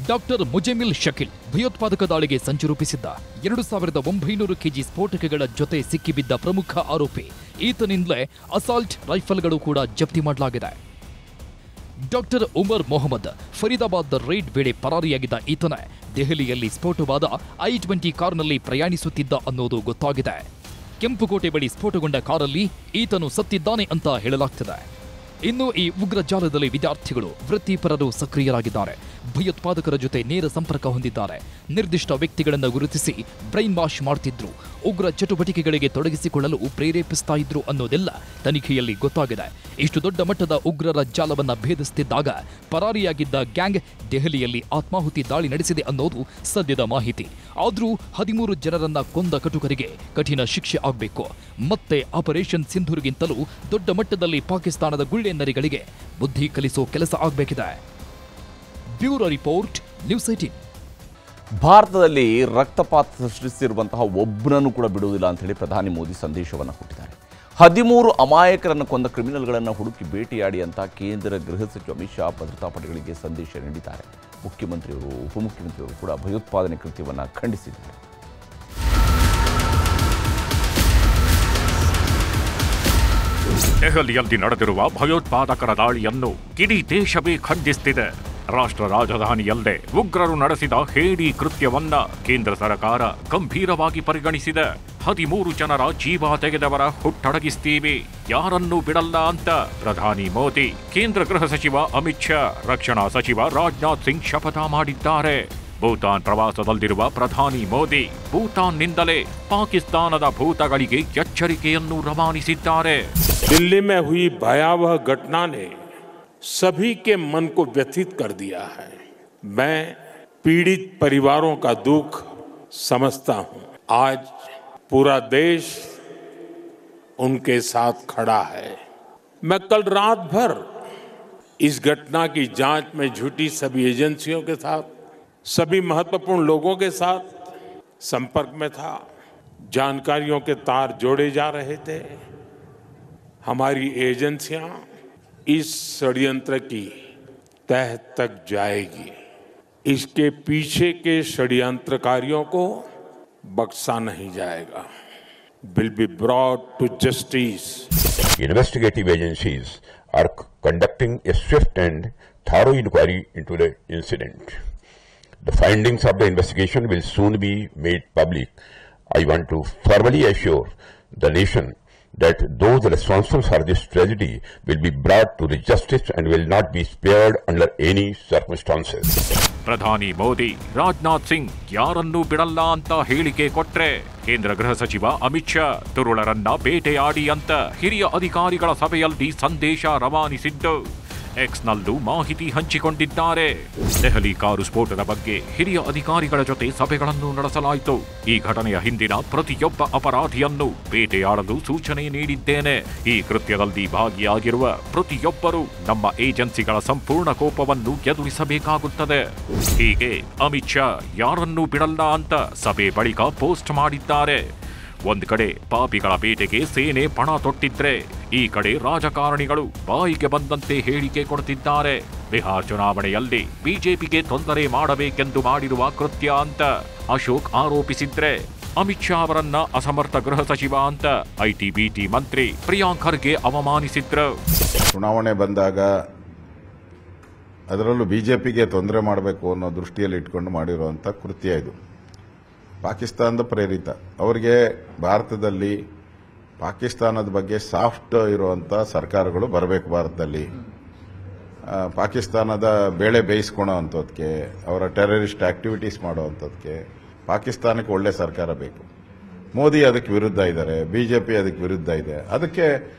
[SPEAKER 4] ಡಾಕ್ಟರ್ ಮುಜೆಮಿಲ್ ಶಕೀಲ್ ಭಯೋತ್ಪಾದಕ ದಾಳಿಗೆ ಸಂಚು ರೂಪಿಸಿದ್ದ 2900 kg ಸ್ಫೋಟಕಗಳ ಜೊತೆ ಸಿಕ್ಕಿಬಿದ್ದ ಪ್ರಮುಖ ಆರೋಪಿ. ಈತನಿಂದಲೇ ಅಸಾಲ್ಟ್ ರೈಫಲ್ಗಳು ಕೂಡ ಜಪ್ತಿ ಮಾಡಲಾಗಿದೆ. ಡಾಕ್ಟರ್ ಉಮರ್ ಮೊಹಮ್ಮದ್ ಫರೀದಾಬಾದ್ ರೈಡ್ ವೇಳೆ ಪರಾರಿಯಾಗಿದ್ದ ಈತನೇ ದೆಹಲಿಯಲ್ಲಿ ಸ್ಫೋಟವಾದ I-20 ಕಾರ್ನಲ್ಲಿ ಪ್ರಯಾಣಿಸುತ್ತಿದ್ದ ಅನ್ನೋದು ಗೊತ್ತಾಗಿದೆ. ಕೆಂಪುಕೋಟೆ ಬಳಿ ಸ್ಫೋಟಗೊಂಡ ಕಾರಲ್ಲಿ ಈತನು ಸತ್ತಿದ್ದಾನೆ ಅಂತ ಹೇಳಲಾಗ್ತಿದೆ. ಇನ್ನು ಈ ಉಗ್ರ ಜಾಲದಲ್ಲಿ ವಿದ್ಯಾರ್ಥಿಗಳು, ವೃತ್ತಿಪರರು ಸಕ್ರಿಯರಾಗಿದ್ದಾರೆ. ಭಯೋತ್ಪಾದಕರ ಜೊತೆ ನೇರ ಸಂಪರ್ಕ ಹೊಂದಿದ್ದಾರೆ. ನಿರ್ದಿಷ್ಟ ವ್ಯಕ್ತಿಗಳನ್ನು ಗುರುತಿಸಿ ಬ್ರೈನ್ ವಾಶ್ ಮಾಡ್ತಿದ್ರು. ಉಗ್ರ ಚಟುವಟಿಕೆಗಳಿಗೆ ತೊಡಗಿಸಿಕೊಳ್ಳಲು ಪ್ರೇರೇಪಿಸ್ತಾ ಇದ್ರು ಅನ್ನೋದೆಲ್ಲ ತನಿಖೆಯಲ್ಲಿ ಗೊತ್ತಾಗಿದೆ. ಇಷ್ಟು ದೊಡ್ಡ ಮಟ್ಟದ ಉಗ್ರರ ಜಾಲವನ್ನ ಭೇದಿಸುತ್ತಿದ್ದಾಗ ಪರಾರಿಯಾಗಿದ್ದ ಗ್ಯಾಂಗ್ ದೆಹಲಿಯಲ್ಲಿ ಆತ್ಮಾಹುತಿ ದಾಳಿ ನಡೆಸಿದೆ ಅನ್ನೋದು ಸದ್ಯದ ಮಾಹಿತಿ. ಆದ್ರೂ 13 ಜನರನ್ನ ಕೊಂದ ಕಟುಕರಿಗೆ ಕಠಿಣ ಶಿಕ್ಷೆ ಆಗಬೇಕು. ಮತ್ತೆ ಆಪರೇಷನ್ ಸಿಂಧೂರ್ಗಿಂತಲೂ ದೊಡ್ಡ ಮಟ್ಟದಲ್ಲಿ ಪಾಕಿಸ್ತಾನದ ಗುಳ್ಳೆನರಿಗಳಿಗೆ ಬುದ್ಧಿ ಕಲಿಸೋ ಕೆಲಸ ಆಗಬೇಕಿದೆ. Bureau report, news 18.
[SPEAKER 1] ಭಾರತದಲ್ಲಿ ರಕ್ತಪಾತ ಸೃಷ್ಟಿಸಿರುವಂತಹ ಒಬ್ಬನನ್ನು ಕೂಡ ಬಿಡುವುದಿಲ್ಲ ಅಂತ ಹೇಳಿ ಪ್ರಧಾನಿ ಮೋದಿ ಸಂದೇಶವನ್ನು ಕೊಟ್ಟಿದ್ದಾರೆ. 13 ಅಮಾಯಕರನ್ನು ಕೊಂದ ಕ್ರಿಮಿನಲ್ಗಳನ್ನು ಹುಡುಕಿ ಭೇಟಿಯಾಡಿ ಅಂತ ಕೇಂದ್ರ ಗೃಹ ಸಚಿವ ಅಮಿತ್ ಶಾ ಭದ್ರತಾ ಪಡೆಗಳಿಗೆ ಸಂದೇಶ ನೀಡಿದ್ದಾರೆ. ಮುಖ್ಯಮಂತ್ರಿಯವರು, ಉಪಮುಖ್ಯಮಂತ್ರಿಯವರು ಕೂಡ ಭಯೋತ್ಪಾದನೆ ಕೃತ್ಯವನ್ನು ಖಂಡಿಸಿದ್ದಾರೆ.
[SPEAKER 5] ದೆಹಲಿಯಲ್ಲಿ ನಡೆದಿರುವ ಭಯೋತ್ಪಾದಕರ ದಾಳಿಯನ್ನು ಇಡೀ ದೇಶವೇ ಖಂಡಿಸುತ್ತಿದೆ. ರಾಷ್ಟ್ರ ರಾಜಧಾನಿಯಲ್ಲದೆ ಉಗ್ರರು ನಡೆಸಿದ ಹೇಡಿ ಕೃತ್ಯವನ್ನ ಕೇಂದ್ರ ಸರ್ಕಾರ ಗಂಭೀರವಾಗಿ ಪರಿಗಣಿಸಿದೆ. 13 ಜನರ ಜೀವ ತೆಗೆದವರ ಹುಟ್ಟಡಗಿಸ್ತೀವಿ, ಯಾರನ್ನೂ ಬಿಡಲ್ಲ ಅಂತ ಪ್ರಧಾನಿ ಮೋದಿ, ಕೇಂದ್ರ ಗೃಹ ಸಚಿವ ಅಮಿತ್ ಶಾ, ರಕ್ಷಣಾ ಸಚಿವ ರಾಜನಾಥ್ ಸಿಂಗ್ ಶಪಥ ಮಾಡಿದ್ದಾರೆ. ಭೂತಾನ್ ಪ್ರವಾಸದಲ್ಲಿರುವ ಪ್ರಧಾನಿ ಮೋದಿ ಭೂತಾನ್ನಿಂದಲೇ ಪಾಕಿಸ್ತಾನದ ಭೂತಗಳಿಗೆ ಎಚ್ಚರಿಕೆಯನ್ನು ರವಾನಿಸಿದ್ದಾರೆ.
[SPEAKER 6] दिल्ली में हुई भयावह घटना ने सभी के मन को व्यथित कर दिया है. मैं पीड़ित परिवारों का दुख समझता हूं. आज पूरा देश उनके साथ खड़ा है. मैं कल रात भर इस घटना की जांच में जुटी सभी एजेंसियों के साथ, सभी महत्वपूर्ण लोगों के साथ संपर्क में था. जानकारियों के तार जोड़े जा रहे थे. हमारी एजेंसियां इस षड्यंत्र की तह तक जाएगी. इसके पीछे के षड्यंत्रकारियों को बख्शा नहीं जाएगा. Will be brought to justice.
[SPEAKER 7] Investigative agencies are conducting a swift and thorough inquiry into the incident. The findings of the investigation will soon be made public. I want to formally assure the nation that those responsible for this tragedy will be brought to the justice and will not be spared under any circumstances.
[SPEAKER 5] ಪ್ರಧಾನಿ ಮೋದಿ ರಾಜನಾಥ್ ಸಿಂಗ್ ಯಾರನ್ನೂ ಬಿಡಲ್ಲ ಅಂತ ಹೇಳಿಕೆ ಕೊಟ್ರೆ, ಕೇಂದ್ರ ಗೃಹ ಸಚಿವ ಅಮಿತ್ ಶಾ ತುರುಳರನ್ನ ಬೇಟೆಯಾಡಿ ಅಂತ ಹಿರಿಯ ಅಧಿಕಾರಿಗಳ ಸಭೆಯಲ್ಲಿ ಸಂದೇಶ ರವಾನಿಸಿದ್ದು ಎಕ್ಸ್ನಲ್ಲೂ ಮಾಹಿತಿ ಹಂಚಿಕೊಂಡಿದ್ದಾರೆ. ದೆಹಲಿ ಕಾರು ಸ್ಫೋಟದ ಬಗ್ಗೆ ಹಿರಿಯ ಅಧಿಕಾರಿಗಳ ಜೊತೆ ಸಭೆಗಳನ್ನು ನಡೆಸಲಾಯಿತು. ಈ ಘಟನೆಯ ಹಿಂದಿನ ಪ್ರತಿಯೊಬ್ಬ ಅಪರಾಧಿಯನ್ನು ಬೇಟೆಯಾಡಲು ಸೂಚನೆ ನೀಡಿದ್ದೇನೆ. ಈ ಕೃತ್ಯದಲ್ಲಿ ಭಾಗಿಯಾಗಿರುವ ಪ್ರತಿಯೊಬ್ಬರೂ ನಮ್ಮ ಏಜೆನ್ಸಿಗಳ ಸಂಪೂರ್ಣ ಕೋಪವನ್ನು ಎದುರಿಸಬೇಕಾಗುತ್ತದೆ. ಹೀಗೆ ಅಮಿತ್ ಶಾ ಯಾರನ್ನೂ ಬಿಡಲ್ಲ ಅಂತ ಸಭೆ ಬಳಿಕ ಪೋಸ್ಟ್ ಮಾಡಿದ್ದಾರೆ. ಒಂದ್ ಕಡೆ ಪಾಪಿಗಳ ಬೇಟೆಗೆ ಸೇನೆ ಪಣ ತೊಟ್ಟಿದ್ರೆ, ಈ ಕಡೆ ರಾಜಕಾರಣಿಗಳು ಬಾಯಿಗೆ ಬಂದಂತೆ ಹೇಳಿಕೆ ಕೊಡುತ್ತಿದ್ದಾರೆ. ಬಿಹಾರ್ ಚುನಾವಣೆಯಲ್ಲಿ ಬಿಜೆಪಿಗೆ ತೊಂದರೆ ಮಾಡಬೇಕೆಂದು ಮಾಡಿರುವ ಕೃತ್ಯ ಅಂತ ಅಶೋಕ್ ಆರೋಪಿಸಿದ್ರೆ, ಅಮಿತ್ ಶಾ ಅವರನ್ನ ಅಸಮರ್ಥ ಗೃಹ ಸಚಿವ ಅಂತ ಐಟಿ-ಬಿಟಿ ಮಂತ್ರಿ ಪ್ರಿಯಾಂಕ್ ಖರ್ಗೆ ಅವಮಾನಿಸಿದ್ರು.
[SPEAKER 8] ಚುನಾವಣೆ ಬಂದಾಗ ಅದರಲ್ಲೂ ಬಿಜೆಪಿಗೆ ತೊಂದರೆ ಮಾಡಬೇಕು ಅನ್ನೋ ದೃಷ್ಟಿಯಲ್ಲಿ ಇಟ್ಕೊಂಡು ಮಾಡಿರುವಂಥ ಕೃತ್ಯ ಇದು. ಪಾಕಿಸ್ತಾನದ ಪ್ರೇರಿತ. ಅವರಿಗೆ ಭಾರತದಲ್ಲಿ ಪಾಕಿಸ್ತಾನದ ಬಗ್ಗೆ ಸಾಫ್ಟ್ ಇರುವಂಥ ಸರ್ಕಾರಗಳು ಬರಬೇಕು. ಭಾರತದಲ್ಲಿ ಪಾಕಿಸ್ತಾನದ ಬೇಳೆ ಬೇಯಿಸ್ಕೊಳೋ ಅಂಥದ್ದಕ್ಕೆ, ಅವರ ಟೆರರಿಸ್ಟ್ ಆಕ್ಟಿವಿಟೀಸ್ ಮಾಡೋವಂಥದ್ದಕ್ಕೆ ಪಾಕಿಸ್ತಾನಕ್ಕೆ ಒಳ್ಳೆ ಸರ್ಕಾರ ಬೇಕು. ಮೋದಿ ಅದಕ್ಕೆ ವಿರುದ್ಧ ಇದ್ದಾರೆ, ಬಿಜೆಪಿ ಅದಕ್ಕೆ ವಿರುದ್ಧ ಇದೆ. ಅದಕ್ಕೆ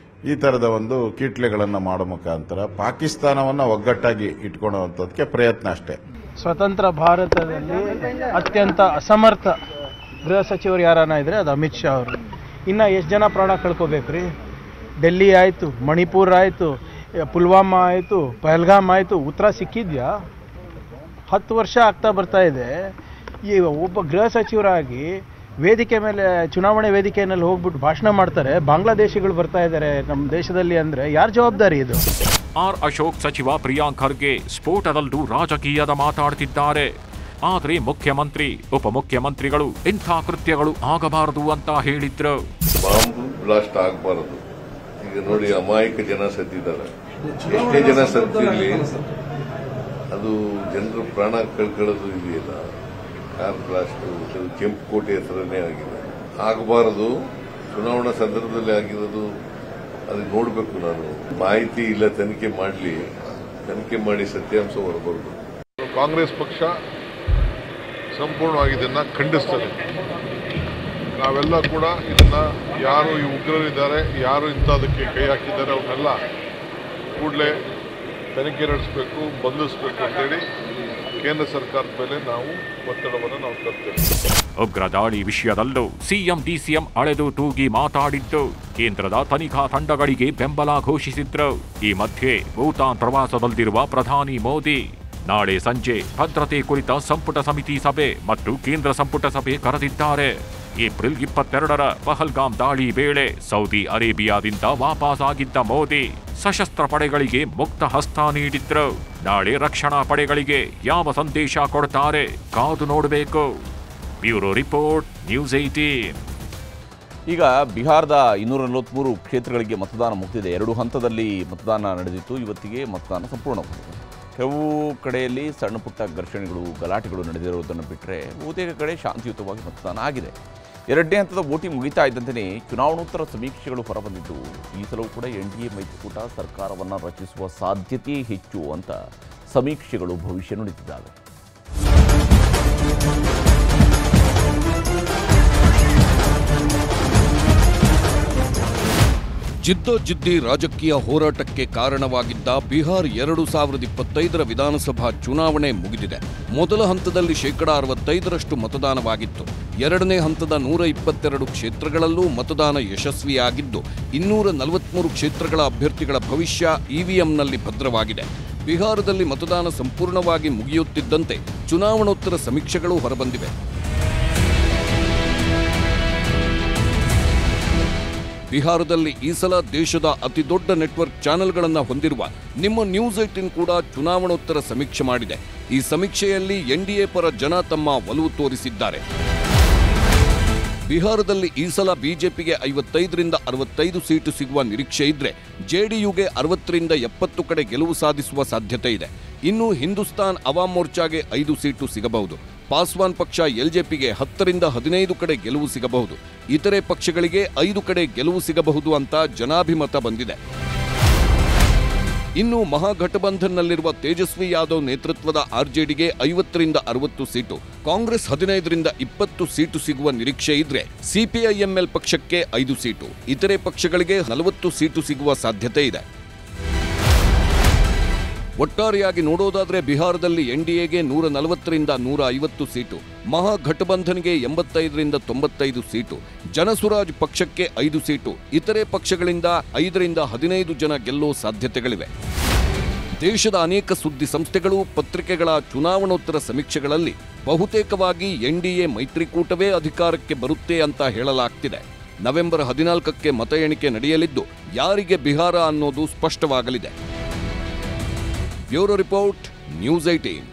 [SPEAKER 8] ಈ ಥರದ ಒಂದು ಕೀಟ್ಲೆಗಳನ್ನು ಮಾಡೋ ಮುಖಾಂತರ ಪಾಕಿಸ್ತಾನವನ್ನು ಒಗ್ಗಟ್ಟಾಗಿ ಇಟ್ಕೊಳ್ಳುವಂಥದ್ದಕ್ಕೆ ಪ್ರಯತ್ನ ಅಷ್ಟೇ.
[SPEAKER 9] ಸ್ವತಂತ್ರ ಭಾರತದಲ್ಲಿ ಅತ್ಯಂತ ಅಸಮರ್ಥ ಗೃಹ ಸಚಿವರು ಯಾರನ್ನ ಇದ್ರೆ ಅದು ಅಮಿತ್ ಶಾ ಅವರು. ಇನ್ನು ಎಷ್ಟು ಜನ ಪ್ರಾಣ ಕಳ್ಕೋಬೇಕ್ರಿ? ಡೆಲ್ಲಿ ಆಯಿತು, ಮಣಿಪುರ ಆಯಿತು, ಪುಲ್ವಾಮಾ ಆಯಿತು, ಪಹಲ್ಗಾಮ್ ಆಯಿತು, ಉತ್ತರ ಸಿಕ್ಕಿದ್ಯಾ? 10 ವರ್ಷ ಆಗ್ತಾ ಬರ್ತಾ ಇದೆ. ಈ ಒಬ್ಬ ಗೃಹ ಸಚಿವರಾಗಿ ವೇದಿಕೆ ಮೇಲೆ, ಚುನಾವಣೆ ವೇದಿಕೆಯಲ್ಲಿ ಹೋಗ್ಬಿಟ್ಟು ಭಾಷಣ ಮಾಡ್ತಾರೆ, ಬಾಂಗ್ಲಾದೇಶಿಗಳು ಬರ್ತಾ ಇದ್ದಾರೆ ನಮ್ಮ ದೇಶದಲ್ಲಿ ಅಂದರೆ ಯಾರ ಜವಾಬ್ದಾರಿ ಇದು?
[SPEAKER 5] ಆರ್ ಅಶೋಕ್ ಸಚಿವ ಪ್ರಿಯಾಂಕ್ ಖರ್ಗೆ ಸ್ಫೋಟದಲ್ಲೂ ರಾಜಕೀಯದ ಮಾತಾಡ್ತಿದ್ದಾರೆ. ಆದರೆ ಮುಖ್ಯಮಂತ್ರಿ ಉಪಮುಖ್ಯಮಂತ್ರಿಗಳು ಇಂಥ ಕೃತ್ಯಗಳು ಆಗಬಾರದು ಅಂತ ಹೇಳಿದ್ರು.
[SPEAKER 10] ಬಾಂಬ್ ಬ್ಲಾಸ್ಟ್ ಆಗಬಾರದು. ಈಗ ನೋಡಿ, ಅಮಾಯಕ ಜನ ಸತ್ತಿದ್ದಾರೆ. ಎಷ್ಟೇ ಜನ ಸತ್ತಿರಲಿ, ಅದು ಜನರು ಪ್ರಾಣ ಕಳ್ಕೊಳ್ಳೋದು ಇದೆಯಲ್ಲ, ಕಾರ್ ಬ್ಲಾಸ್ಟ್ ಕೆಂಪುಕೋಟೆ ಹತ್ರನೇ ಆಗಿದೆ. ಆಗಬಾರದು. ಚುನಾವಣಾ ಸಂದರ್ಭದಲ್ಲಿ ಆಗಿರೋದು ಅದು ನೋಡಬೇಕು. ನಾನು ಮಾಹಿತಿ ಇಲ್ಲ, ತನಿಖೆ ಮಾಡಿ ಸತ್ಯಾಂಶ ಹೊರಬರಬೇಕು.
[SPEAKER 11] ಕಾಂಗ್ರೆಸ್ ಪಕ್ಷ ಸಂಪೂರ್ಣವಾಗಿ ಇದನ್ನ ಖಂಡಿಸ್ತದೆ. ನಾವೆಲ್ಲ ಕೂಡ ಇದನ್ನ, ಯಾರು ಈ ಉಗ್ರರಿದ್ದಾರೆ, ಯಾರು ಇಂಥದಕ್ಕೆ ಕೈ ಹಾಕಿದ್ದಾರೆ, ಅವನ್ನೆಲ್ಲ ಕೂಡಲೇ ತನಿಖೆ ನಡೆಸಬೇಕು, ಬಂಧಿಸಬೇಕು ಅಂತೇಳಿ ಕೇಂದ್ರ ಸರ್ಕಾರದ ಮೇಲೆ ನಾವು ಒತ್ತಡವನ್ನು ನಾವು ತರ್ತೇವೆ.
[SPEAKER 5] ಉಗ್ರ ದಾಳಿ ವಿಷಯದಲ್ಲೂ ಸಿಎಂ ಡಿಸಿಎಂ ಅಳೆದು ತೂಗಿ ಮಾತಾಡಿದ್ದು, ಕೇಂದ್ರದ ತನಿಖಾ ತಂಡಗಳಿಗೆ ಬೆಂಬಲ ಘೋಷಿಸಿದ್ರು. ಈ ಮಧ್ಯೆ ಭೂತಾನ್ ಪ್ರವಾಸದಲ್ಲಿರುವ ಪ್ರಧಾನಿ ಮೋದಿ ನಾಳೆ ಸಂಜೆ ಭದ್ರತೆ ಕುರಿತ ಸಂಪುಟ ಸಮಿತಿ ಸಭೆ ಮತ್ತು ಕೇಂದ್ರ ಸಂಪುಟ ಸಭೆ ಕರೆದಿದ್ದಾರೆ. ಏಪ್ರಿಲ್ 22ರ ಪಹಲ್ಗಾಮ್ ದಾಳಿ ವೇಳೆ ಸೌದಿ ಅರೇಬಿಯಾದಿಂದ ವಾಪಸಾಗಿದ್ದ ಮೋದಿ ಸಶಸ್ತ್ರ ಪಡೆಗಳಿಗೆ ಮುಕ್ತ ಹಸ್ತ ನೀಡಿದ್ರು. ನಾಳೆ ರಕ್ಷಣಾ ಪಡೆಗಳಿಗೆ ಯಾವ ಸಂದೇಶ ಕೊಡ್ತಾರೆ ಕಾದು ನೋಡಬೇಕು. Bureau report, news 18.
[SPEAKER 1] ಈಗ ಬಿಹಾರದ 243 ಕ್ಷೇತ್ರಗಳಿಗೆ ಮತದಾನ ಮುಗಿದಿದೆ. 2 ಹಂತದಲ್ಲಿ ಮತದಾನ ನಡೆದಿತ್ತು. ಇವತ್ತಿಗೆ ಮತದಾನ ಸಂಪೂರ್ಣಗೊಂಡಿದೆ. ಕೆಲವು ಕಡೆಯಲ್ಲಿ ಸಣ್ಣ ಪುಟ್ಟ ಘರ್ಷಣೆಗಳು ಗಲಾಟೆಗಳು ನಡೆದಿರುವುದನ್ನು ಬಿಟ್ಟರೆ ಬಹುತೇಕ ಕಡೆ ಶಾಂತಿಯುತವಾಗಿ ಮತದಾನ ಆಗಿದೆ. ಎರಡನೇ ಹಂತದ ವೋಟಿಂಗ್ ಮುಗಿತಾ ಇದ್ದಂತೆಯೇ ಚುನಾವಣೋತ್ತರ ಸಮೀಕ್ಷೆಗಳು ಹೊರಬಂದಿದ್ದು ಈ ಸಲವೂ ಕೂಡ NDA ಮೈತ್ರಿಕೂಟ ಸರ್ಕಾರವನ್ನು ರಚಿಸುವ ಸಾಧ್ಯತೆ ಹೆಚ್ಚು ಅಂತ ಸಮೀಕ್ಷೆಗಳು ಭವಿಷ್ಯ ನುಡಿದಿದ್ದಾವೆ.
[SPEAKER 3] ಜಿದ್ದೋಜಿದ್ದಿ ರಾಜಕೀಯ ಹೋರಾಟಕ್ಕೆ ಕಾರಣವಾಗಿದ್ದ ಬಿಹಾರ್ 2025ರ ವಿಧಾನಸಭಾ ಚುನಾವಣೆ ಮುಗಿದಿದೆ. ಮೊದಲ ಹಂತದಲ್ಲಿ 65% ಮತದಾನವಾಗಿತ್ತು. ಎರಡನೇ ಹಂತದ 122 ಕ್ಷೇತ್ರಗಳಲ್ಲೂ ಮತದಾನ ಯಶಸ್ವಿಯಾಗಿದ್ದು 243 ಕ್ಷೇತ್ರಗಳ ಅಭ್ಯರ್ಥಿಗಳ ಭವಿಷ್ಯ ಇವಿಎಂನಲ್ಲಿ ಭದ್ರವಾಗಿದೆ. ಬಿಹಾರದಲ್ಲಿ ಮತದಾನ ಸಂಪೂರ್ಣವಾಗಿ ಮುಗಿಯುತ್ತಿದ್ದಂತೆ ಚುನಾವಣೋತ್ತರ ಸಮೀಕ್ಷೆಗಳು ಹೊರಬಂದಿವೆ. ಬಿಹಾರದಲ್ಲಿ ಈ ಸಲ ದೇಶದ ಅತಿದೊಡ್ಡ ನೆಟ್ವರ್ಕ್ ಚಾನೆಲ್ಗಳನ್ನು ಹೊಂದಿರುವ ನಿಮ್ಮ ನ್ಯೂಸ್ 18 ಕೂಡ ಚುನಾವಣೋತ್ತರ ಸಮೀಕ್ಷೆ ಮಾಡಿದೆ. ಈ ಸಮೀಕ್ಷೆಯಲ್ಲಿ NDA ಪರ ಜನ ತಮ್ಮ ಒಲವು ತೋರಿಸಿದ್ದಾರೆ. ಬಿಹಾರದಲ್ಲಿ ಈ ಸಲ ಬಿಜೆಪಿಗೆ 55ರಿಂದ 65 ಸೀಟು ಸಿಗುವ ನಿರೀಕ್ಷೆ ಇದ್ರೆ JDUಗೆ 60ರಿಂದ 70 ಕಡೆ ಗೆಲುವು ಸಾಧಿಸುವ ಸಾಧ್ಯತೆ ಇದೆ. ಇನ್ನು ಹಿಂದೂಸ್ತಾನ್ ಅವಾಮ್ ಮೋರ್ಚಾಗೆ 5 ಸೀಟು ಸಿಗಬಹುದು. ಪಾಸ್ವಾನ್ ಪಕ್ಷ LJPಗೆ 10ರಿಂದ 15 ಕಡೆ ಗೆಲುವು ಸಿಗಬಹುದು. ಇತರೆ ಪಕ್ಷಗಳಿಗೆ 5 ಕಡೆ ಗೆಲುವು ಸಿಗಬಹುದು ಅಂತ ಜನಾಭಿಮತ ಬಂದಿದೆ. ಇನ್ನು ಮಹಾಗಠಬಂಧನ್ನಲ್ಲಿರುವ ತೇಜಸ್ವಿ ಯಾದವ್ ನೇತೃತ್ವದ RJDಗೆ 50ರಿಂದ 60 ಸೀಟು, ಕಾಂಗ್ರೆಸ್ 15ರಿಂದ 20 ಸೀಟು ಸಿಗುವ ನಿರೀಕ್ಷೆ ಇದ್ರೆ CPIML ಪಕ್ಷಕ್ಕೆ 5 ಸೀಟು, ಇತರೆ ಪಕ್ಷಗಳಿಗೆ 40 ಸೀಟು ಸಿಗುವ ಸಾಧ್ಯತೆ ಇದೆ. ಒಟ್ಟಾರೆಯಾಗಿ ನೋಡೋದಾದ್ರೆ ಬಿಹಾರದಲ್ಲಿ NDAಗೆ 140ರಿಂದ 150 ಸೀಟು, ಮಹಾಗಠಬಂಧನ್ಗೆ 85ರಿಂದ 95 ಸೀಟು, ಜನಸುರಾಜ್ ಪಕ್ಷಕ್ಕೆ 5 ಸೀಟು, ಇತರೆ ಪಕ್ಷಗಳಿಂದ 5ರಿಂದ 15 ಜನ ಗೆಲ್ಲೋ ಸಾಧ್ಯತೆಗಳಿವೆ. ದೇಶದ ಅನೇಕ ಸುದ್ದಿ ಸಂಸ್ಥೆಗಳು, ಪತ್ರಿಕೆಗಳ ಚುನಾವಣೋತ್ತರ ಸಮೀಕ್ಷೆಗಳಲ್ಲಿ ಬಹುತೇಕವಾಗಿ NDA ಮೈತ್ರಿಕೂಟವೇ ಅಧಿಕಾರಕ್ಕೆ ಬರುತ್ತೆ ಅಂತ ಹೇಳಲಾಗ್ತಿದೆ. ನವೆಂಬರ್ 14ಕ್ಕೆ ಮತ ಎಣಿಕೆ ನಡೆಯಲಿದ್ದು ಯಾರಿಗೆ ಬಿಹಾರ ಅನ್ನೋದು ಸ್ಪಷ್ಟವಾಗಲಿದೆ. Bureau report, news 18.